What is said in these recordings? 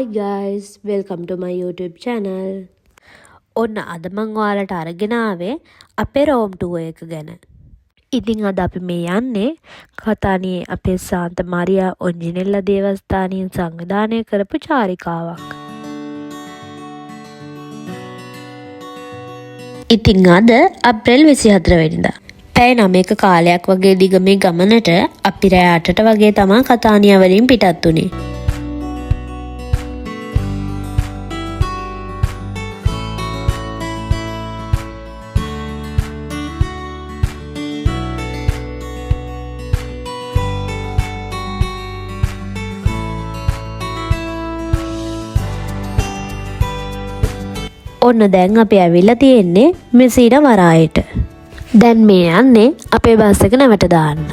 Hi guys, welcome to my YouTube channel. ඔන්න අද මං ඔයාලට අරගෙන ආවේ අපේ රෝම් ටුවර් එක ගැන. ඉතින් අද අපි මේ යන්නේ කතානියේ අපේ සාන්ත මාරියා ඔන්ජිනෙල්ලා දේවස්ථානයෙන් සංවිධානය කරපු චාරිකාවක්. ඉතින් අද අප්‍රේල් 24 වෙනිදා පැය 9ක කාලයක් වගේ දිග මේ ගමනට අපි රෑ 8ට වගේ තමයි කතානිය වලින් පිටත් වුණේ. ඔන්න දැන් අපි ඇවිල්ලා තියෙන්නේ මෙසීනා වරායට. දැන් මේ යන්නේ අපේ බස් එක නැවට දාන්න.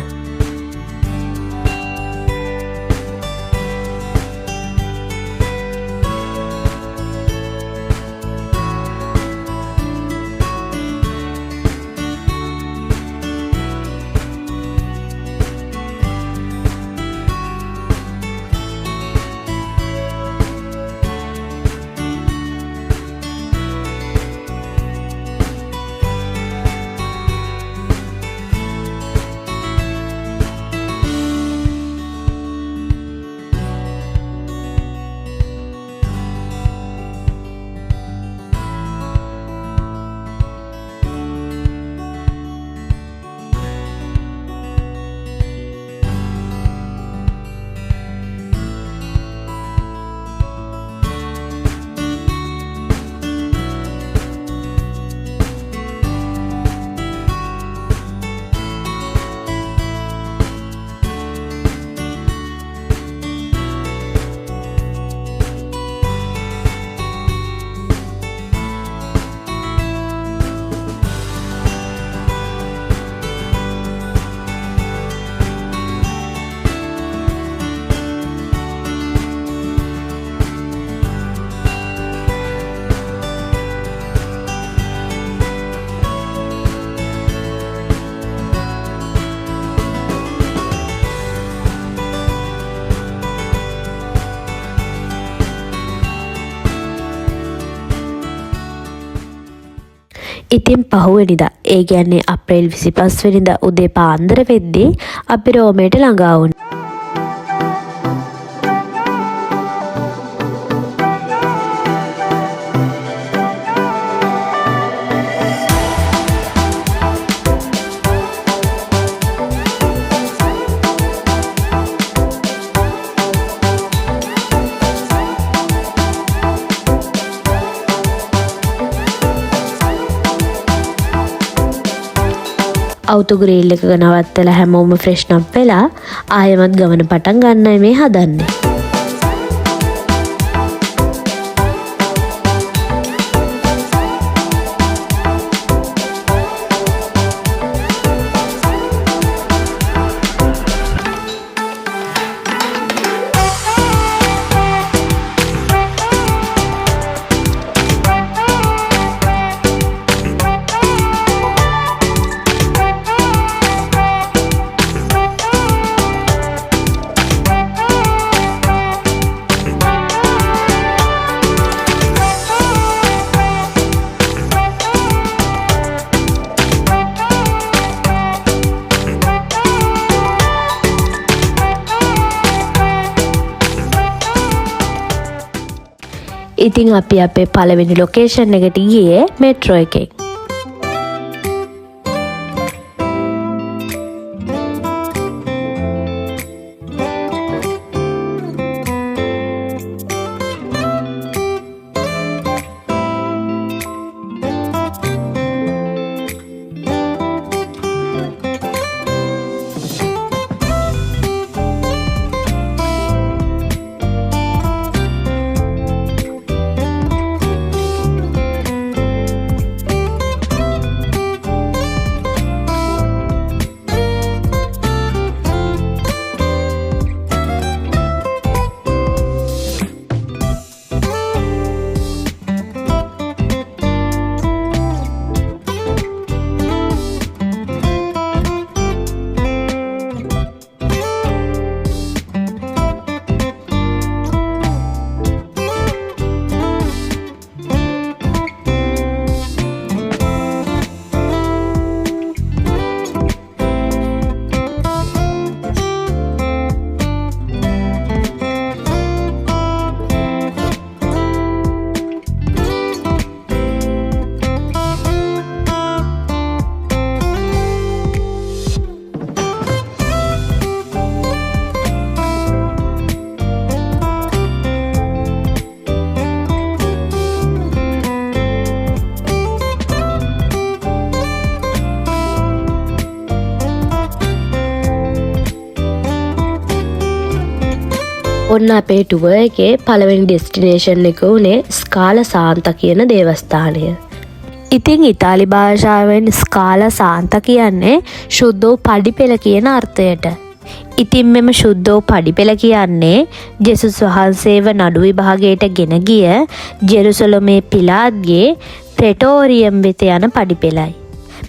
ඉතින් පහුවෙනිදා ඒ කියන්නේ අප්‍රේල් 25 වෙනිදා උදේ පාන්දර වෙද්දී අපි රෝමයට ළඟා වුණා. අවුතු ග්‍රිල් එකක නවත්තලා හැමෝම ෆ්‍රෙෂ්න් අප් වෙලා ආයෙමත් ගමන පටන් ගන්නයි මේ හදන්නේ. ඉතින් අපි අපේ පළවෙනි ලොකේෂන් එකට ගියේ මෙට්‍රෝ එකෙන්. ඔන්න අපේ ටුවර් එකේ පළවෙනි ඩෙස්ටිනේෂන් එක උනේ ස්කාලා සාන්තා කියන දේවස්ථානය. ඉතින් ඉතාලි භාෂාවෙන් ස්කාලා සාන්තා කියන්නේ ශුද්ධ පඩිපෙළ කියන අර්ථයට. ඉතින් මෙම ශුද්ධ පඩිපෙළ කියන්නේ ජෙසුස් වහන්සේව නඩු විභාගයට ගෙන ගිය ජෙරුසලමේ පිලාත්ගේ ප්‍රෙටෝරියම් වෙත යන පඩිපෙළයි.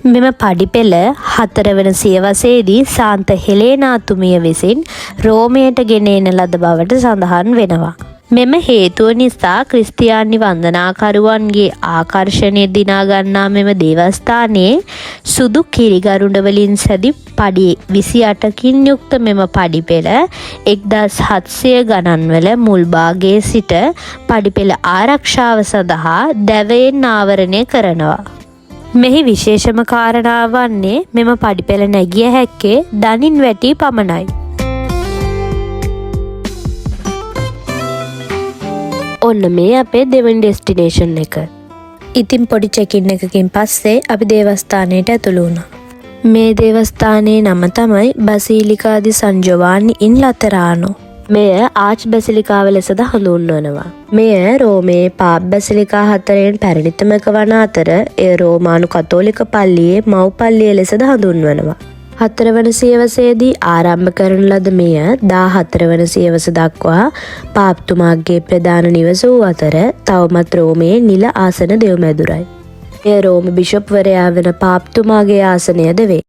මෙම පඩිපෙළ 4 වන සියවසේදී සාන්ත හෙලේනාතුමිය විසින් රෝමයට ගෙන එන ලද බවට සඳහන් වෙනවා. මෙම හේතුව නිසා ක්‍රිස්තියානි වන්දනාකරුවන්ගේ ආකර්ෂණය දිනා ගන්නා මෙම දේවස්ථානයේ සුදු කිරිගරුඬ වලින් සැදි පඩි 28කින් යුක්ත මෙම පඩිපෙළ 1700 ගණන්වල මුල් භාගයේ සිට පඩිපෙළ ආරක්ෂාව සඳහා දැවයෙන් ආවරණය කරනවා. මෙහි විශේෂම කාරණාව වන්නේ මෙම පඩිපෙළ නැගිය හැක්කේ දනින් වැටි පමණයි. ඔන්න මේ අපේ දෙවන ඩෙස්ටිනේෂන් එක. ඉතින් පොඩි චෙකින් එකකින් පස්සේ අපි දේවස්ථානයට ඇතුළු වුණා. මේ දේවස්ථානයේ නම තමයි බසිලිකා ඩි සන් ජොවානි ඉන් ලතරානෝ. මෙය ආච් බැසිලිකාව ලෙසද හඳුන්වනවා. මෙය රෝමයේ පාප් බැසිලිකා 4න් පැරණිතමක වන අතර එය රෝමානු කතෝලික පල්ලියේ මව් පල්ලිය ලෙසද හඳුන්වනවා. 4 වන සියවසේදී ආරම්භ කරන ලද මෙය 14 වන සියවස දක්වා පාප්තුමාගේ ප්‍රධාන නිවස වූ අතර තවමත් රෝමයේ නිල ආසන දෙව්මැදුරයි. එය රෝම බිෂොප්වරයා වන පාප්තුමාගේ ආසනයද වේ.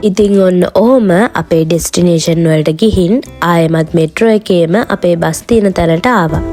ඉතින් ඔන්න ඔහොම අපේ ඩෙස්ටිනේෂන් වලට ගිහින් ආයෙමත් මෙට්‍රෝ එකේම අපේ බස් තියෙන තැනට ආවා.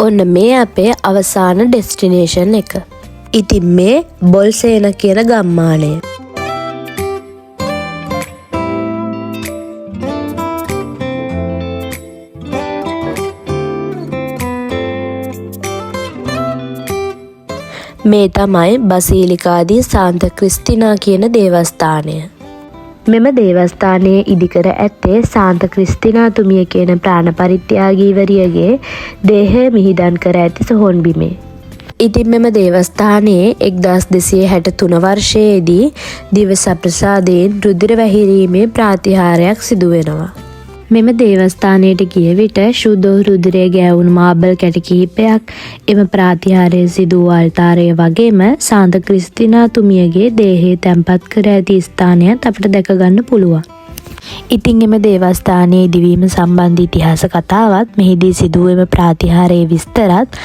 ඔන්න මේ අපේ අවසාන ඩෙස්ටිනේෂන් එක. ඉතින් මේ බොල්සේන කියන ගම්මානය. මේ තමයි බසීලිකාදී සාන්ත ක්‍රිස්ටිනා කියන දේවස්ථානය. මෙම දේවස්ථානයේ ඉදිකර ඇත්තේ සාන්ත ක්‍රිස්ටිනාතුමිය කියන ප්‍රාණ පරිත්‍යාගීවරියගේ දේහය මිහිදන් කර ඇති සොහොන් බිමේ. ඉතින් මෙම දේවස්ථානයේ 1263 වර්ෂයේදී දිවස ප්‍රසාදයෙන් රුධිර වැහිරීමේ ප්‍රාතිහාරයක් සිදු වෙනවා. මෙම දේවස්ථානයට ගිය විට ශුද්ධ රුධිරය ගෑවුණු මාබල් කැට කිහිපයක් එම ප්‍රාතිහාරයේ සිදු වූ අල්තාරය වගේම සාන්ත ක්‍රිස්ටිනාතුමියගේ දේහය තැන්පත් කර ඇති ස්ථානයත් අපිට දැක ගන්න පුළුවන්. ඉතින් එම දේවස්ථානයේ ඉදිවීම සම්බන්ධ ඉතිහාස කතාවත් මෙහිදී සිදු එම ප්‍රාතිහාරයේ විස්තරත්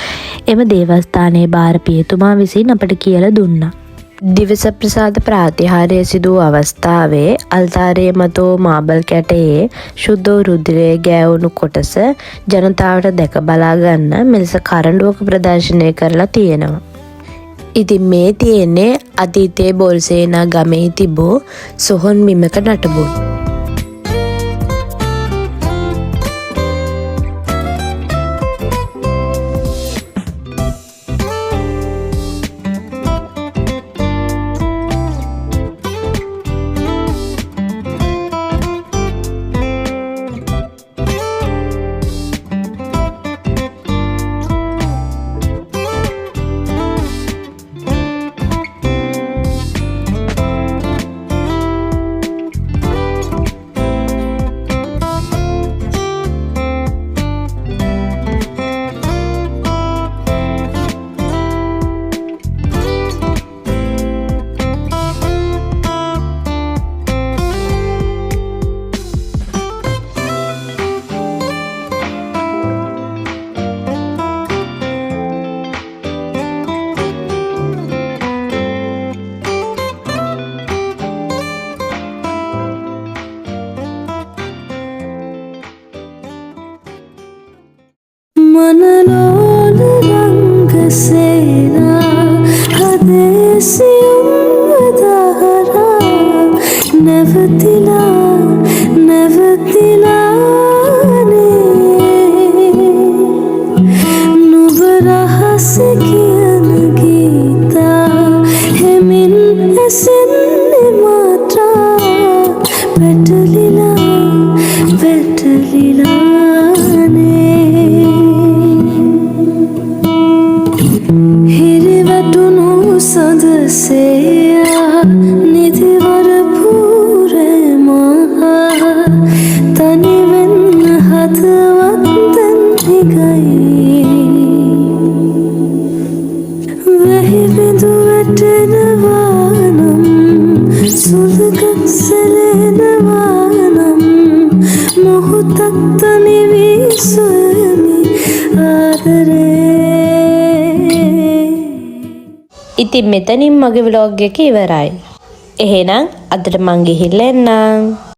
එම දේවස්ථානයේ භාර පියතුමා විසින් අපට කියලා දුන්නා. දිවස ප්‍රසාද ප්‍රාතිහාරය සිදු වූ අවස්ථාවේ අල්තාරයේ මත වූ මාබල් කැටයේ ශුද්ධ රුධිරය ගෑවුණු කොටස ජනතාවට දැක බලා ගන්න මෙලෙස කරඬුවක ප්‍රදර්ශනය කරලා තියෙනවා. ඉතින් මේ තියෙන්නේ අතීතයේ බොල්සේනා ගමේ තිබූ සොහොන් බිමක නටබුන්. मनलोल रंग सेना हदेसियुम वदहरा नवतिला ने नुब रहस कियन गीता हेमिन एसिन मात्रा बेटलिला සදසයා නිදිවර පුරමහා තනිවෙන්න හදවත්තෙන් හිගයි වැහිබිඳු වැටෙනවානම් සුළඟක් සැලෙනවානම් මොහොතක් තනිවී සොයමි ආදරේ. ඉතින් මෙතනින් මගේ vlog එක ඉවරයි. එහෙනම් අදට මං ගිහිල්ලා එන්නම්.